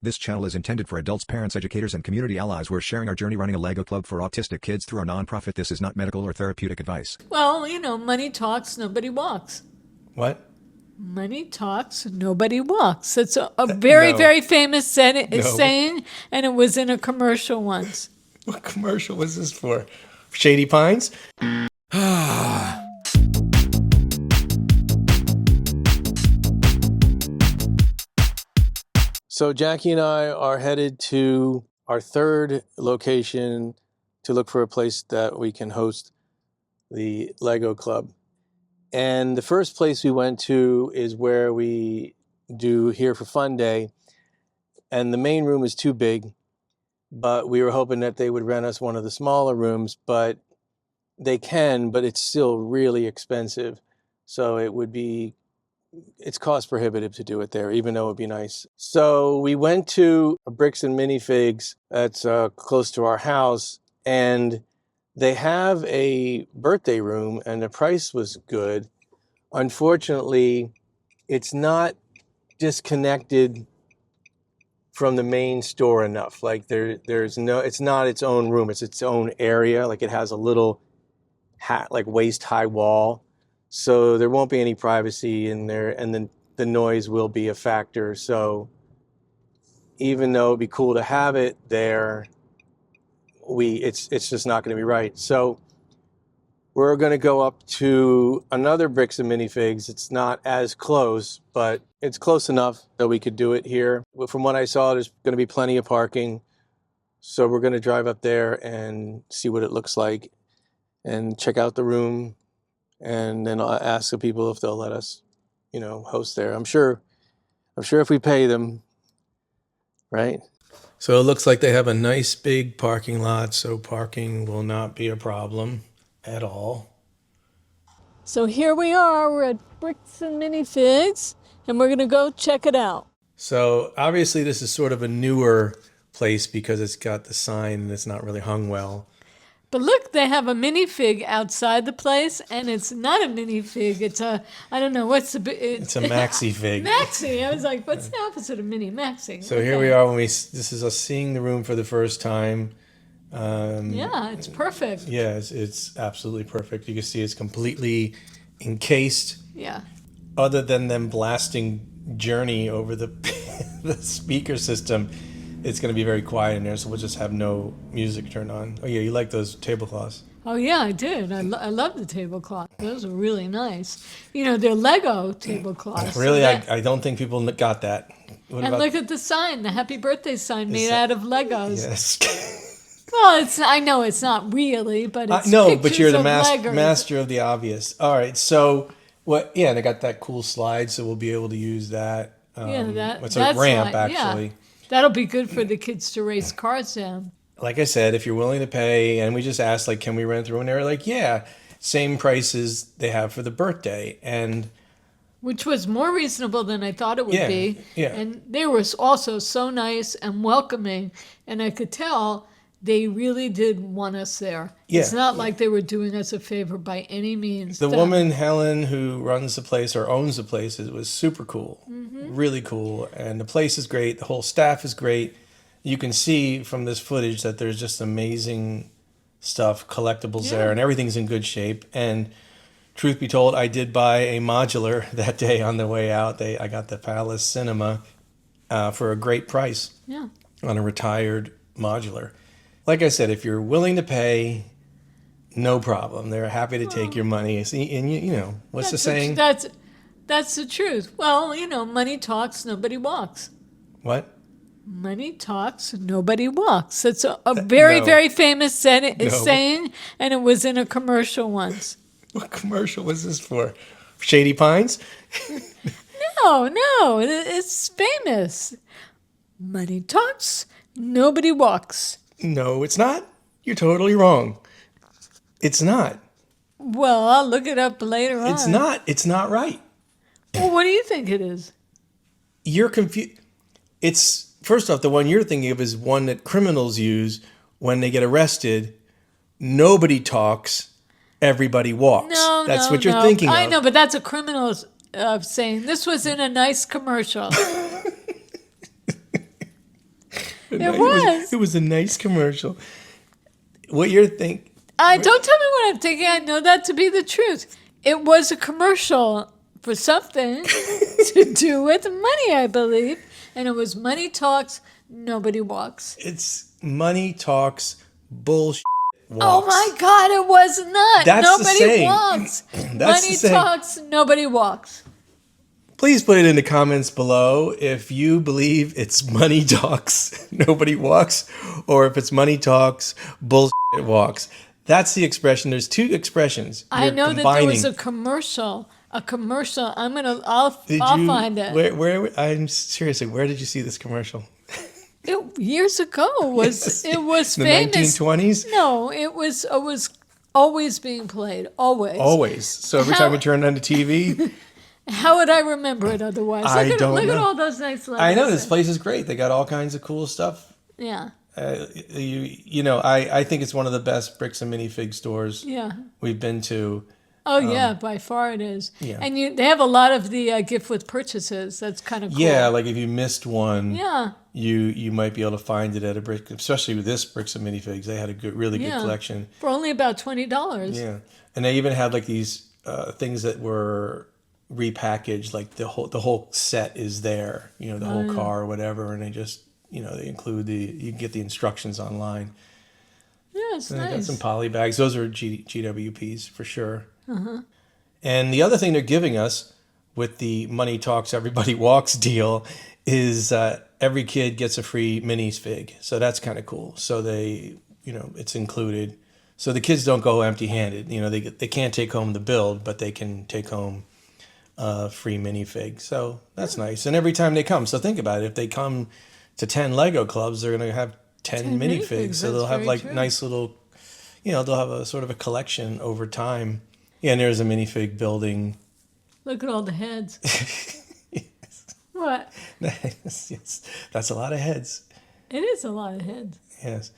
This channel is intended for adults, parents, educators, and community allies. We're sharing our journey running a Lego club for autistic kids through our nonprofit. This is not medical or therapeutic advice. Well, money talks, nobody walks. What? Money talks, nobody walks. It's a very, No. very famous saying, No. and it was in a commercial once. What commercial was this for? Shady Pines? So Jackie and I are headed to our third location to look for a place that we can host the Lego Club. And the first place we went to is where we do Here for Fun Day. And the main room is too big, but we were hoping that they would rent us one of the smaller rooms, but they can, but it's still really expensive. So it's cost prohibitive to do it there, even though it would be nice. So we went to a Bricks and Minifigs that's close to our house, and they have a birthday room, and the price was good. Unfortunately, it's not disconnected from the main store enough. Like it's not its own room, it's its own area. Like it has a little waist high wall. So there won't be any privacy in there, and then the noise will be a factor. So even though it'd be cool to have it there, it's just not going to be right. So we're going to go up to another Bricks and Minifigs. It's not as close, but it's close enough that we could do it here. From what I saw, there's going to be plenty of parking. So we're going to drive up there and see what it looks like and check out the room. And then I'll ask the people if they'll let us, host there. I'm sure if we pay them, right? So it looks like they have a nice big parking lot, so parking will not be a problem at all. So here we are. We're at Bricks and Minifigs, and we're going to go check it out. So obviously this is sort of a newer place because it's got the sign and it's not really hung well. But look, they have a minifig outside the place, and it's not a minifig. It's I don't know, what's it's a maxi fig. Maxi. I was like, what's the opposite of mini? Maxi. So Here we are this is us seeing the room for the first time. Yeah, it's perfect. Yeah, it's absolutely perfect. You can see it's completely encased. Yeah. Other than them blasting Journey over the the speaker system, it's going to be very quiet in there, so we'll just have no music turned on. Oh yeah, you like those tablecloths? Oh yeah, I did. I love the tablecloth. Those are really nice. They're Lego tablecloths. Really, so I don't think people got that. Look at the sign, the happy birthday sign made out of Legos. Yes. Well, I know it's not really, but it's no, pictures but you're the of master of the obvious. All right, so yeah, they got that cool slide, so we'll be able to use that. It's a ramp, actually. Yeah. That'll be good for the kids to race cars down. Like I said, if you're willing to pay, and we just asked, can we rent the room? And they were like, yeah, same prices they have for the birthday. And which was more reasonable than I thought it would be. Yeah. And they were also so nice and welcoming. And I could tell they really did want us there. Yeah. It's not like they were doing us a favor by any means. The woman, Helen, who runs the place or owns the place, was super cool. Mm-hmm. Really cool. And the place is great. The whole staff is great. You can see from this footage that there's just amazing stuff, collectibles there, and everything's in good shape. And truth be told, I did buy a modular that day on the way out. I got the Palace Cinema for a great price on a retired modular. Like I said, if you're willing to pay, no problem. They're happy to take your money. And what's the saying? That's the truth. Well, money talks, nobody walks. What? Money talks, nobody walks. It's a very, very famous saying, and it was in a commercial once. What commercial was this for? Shady Pines? No, it's famous. Money talks, nobody walks. No, it's not. You're totally wrong. It's not. Well, I'll look it up later on. It's not. It's not right. Well, what do you think it is? You're confused. It's, first off, the one you're thinking of is one that criminals use when they get arrested. Nobody talks, everybody walks. That's what you're thinking of. I know, but that's a criminal saying. This was in a nice commercial. was. It was a nice commercial. What you're thinking? Don't tell me what I'm thinking. I know that to be the truth. It was a commercial for something to do with money, I believe. And it was Money Talks, Nobody Walks. It's Money Talks, Bullshit Walks. Oh my God, it was not. That's Nobody the saying. walks. That's Money the saying. talks, nobody walks. Please put it in the comments below if you believe it's Money Talks, Nobody Walks, or if it's Money Talks, Bullshit Walks. That's the expression. There's two expressions. I know that there was a commercial. I'll find it. I'm seriously, where did you see this commercial? Years ago was famous. The 1920s? No, it was always being played. Always. So every time you turn on the TV, how would I remember it otherwise? Look at all those nice letters. I know this place is great. They got all kinds of cool stuff. Yeah. I think it's one of the best bricks and minifig stores we've been to. Oh yeah, by far it is. Yeah. And they have a lot of the gift with purchases. That's kind of cool. Yeah, like if you missed one, you might be able to find it at a brick, especially with this bricks and minifigs. They had a really good collection for only about $20. Yeah, and they even had like these things that were repackaged, like the whole set is there. The whole car or whatever, and they just they include you can get the instructions online. Yeah, it's nice. I got some poly bags. Those are GWPs for sure. And the other thing they're giving us with the Money Talks Everybody Walks deal is every kid gets a free minifig. So that's kind of cool. So it's included. So the kids don't go empty-handed. They can't take home the build, but they can take home a free minifig. So that's nice. And every time they come, so think about it. If they come to 10 Lego clubs, they're going to have 10 minifigs. So they'll have nice little, they'll have a sort of a collection over time. Yeah, and there's a minifig building. Look at all the heads. Yes. What? Yes, that's a lot of heads. It is a lot of heads. Yes.